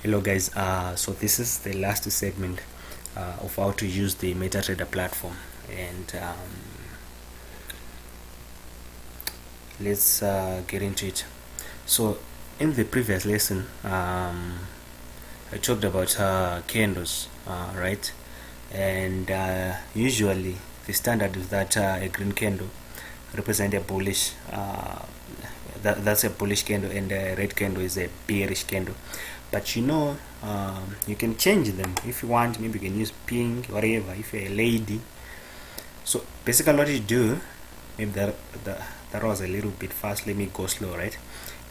Hello guys, so this is the last segment of how to use the MetaTrader platform, and let's get into it. So in the previous lesson, I talked about candles, right? And usually the standard is that a green candle represents a bullish, that's a bullish candle, and a red candle is a bearish candle. But you can change them if you want. Maybe you can use pink, whatever, if you're a lady. So basically what you do, maybe that was a little bit fast, let me go slow, right?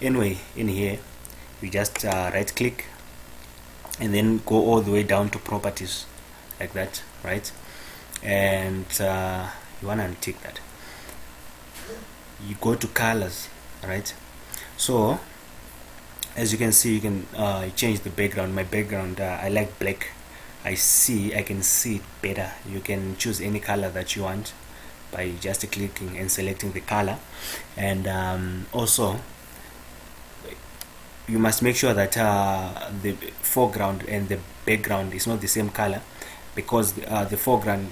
Anyway, in here you just right click and then go all the way down to properties, like that, right? And you want to untick that. You go to colors, right? So as you can see, you can change the background. My background, I like black. I can see it better. You can choose any color that you want by just clicking and selecting the color. And also you must make sure that the foreground and the background is not the same color, because the foreground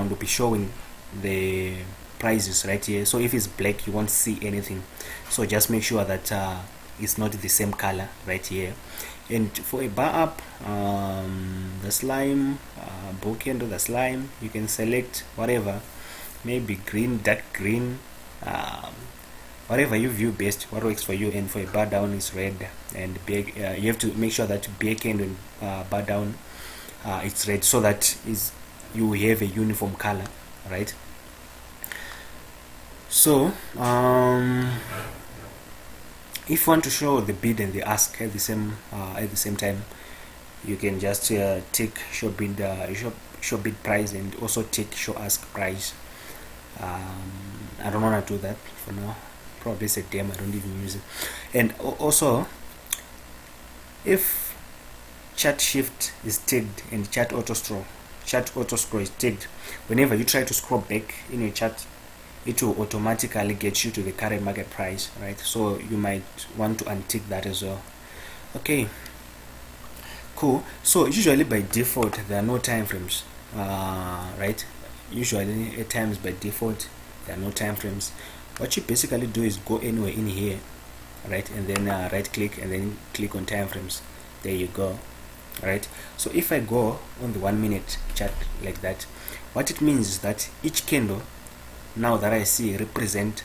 will be showing the prices right here. So if it's black, you won't see anything. So just make sure that it's not the same color right here. And for a bar up, the slime, bull candle, the slime, you can select whatever, maybe green, dark green, whatever you view best, what works for you. And for a bar down is red, and big, you have to make sure that bear candle bar down it's red, so that is you have a uniform color, right? So if you want to show the bid and the ask at the same time, you can just take show bid price, and also take show ask price. I don't want to do that for now. Probably it's a demo, I don't even use it. And also, if chart shift is tagged and chart auto scroll is tagged, whenever you try to scroll back in your chart, it will automatically get you to the current market price, right? So you might want to untick that as well. Okay, cool. So usually by default there are no time frames, right? Usually at times by default there are no time frames. What you basically do is go anywhere in here, right? And then right click and then click on time frames. There you go, right? So if I go on the 1 minute chart like that, what it means is that each candle now that I see represent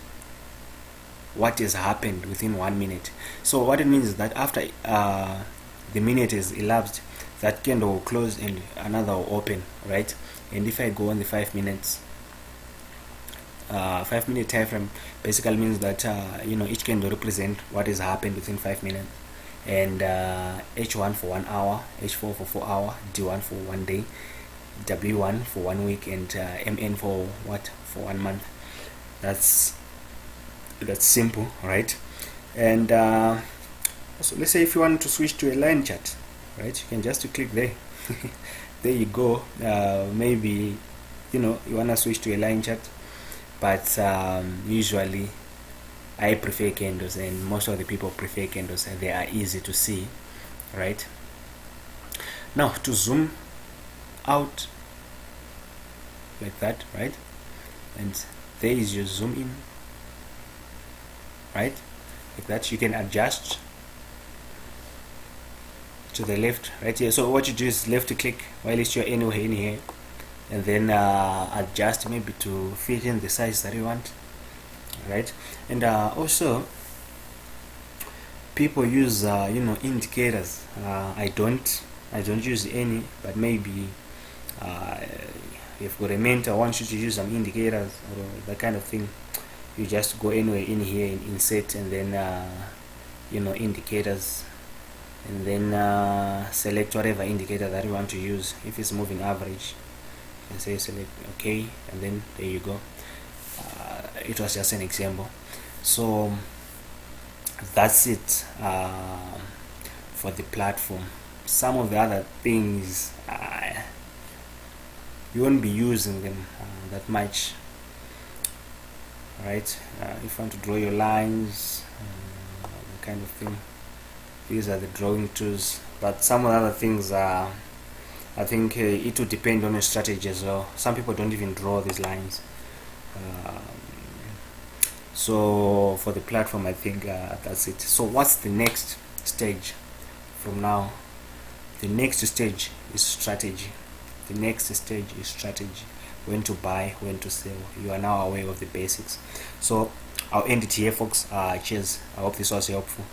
what has happened within 1 minute. So what it means is that after the minute is elapsed, that candle will close and another will open, right? And if I go on the 5 minutes, 5-minute time frame basically means that each candle represent what has happened within 5 minutes, and H1 for 1 hour, H4 for 4 hours, D1 for 1 day, W1 for 1 week, and MN for 1 month. That's simple, right? And so let's say if you want to switch to a line chart, right, you can just click there. There you go. Maybe you want to switch to a line chart, but usually I prefer candles, and most of the people prefer candles, and they are easy to see, right? Now to zoom out like that, right, and there is your zoom in, right, like that. You can adjust to the left right here. So what you do is left click while it's your anywhere in here, and then adjust maybe to fit in the size that you want, right? And also people use indicators. I don't use any, but maybe if you've got a mentor wants you to use some indicators or that kind of thing, you just go anywhere in here and insert, and then indicators, and then select whatever indicator that you want to use. If it's moving average, you can say select okay, and then there you go. It was just an example. So that's it for the platform. Some of the other things you won't be using them that much, right? If you want to draw your lines, that kind of thing, These are the drawing tools, but some other things are, I think it will depend on your strategy as well. Some people don't even draw these lines. So for the platform, I think that's it. So what's the next stage from now? The next stage is strategy. The next stage is strategy. When to buy, when to sell. You are now aware of the basics. So I'll end it here, folks. Cheers. I hope this was helpful.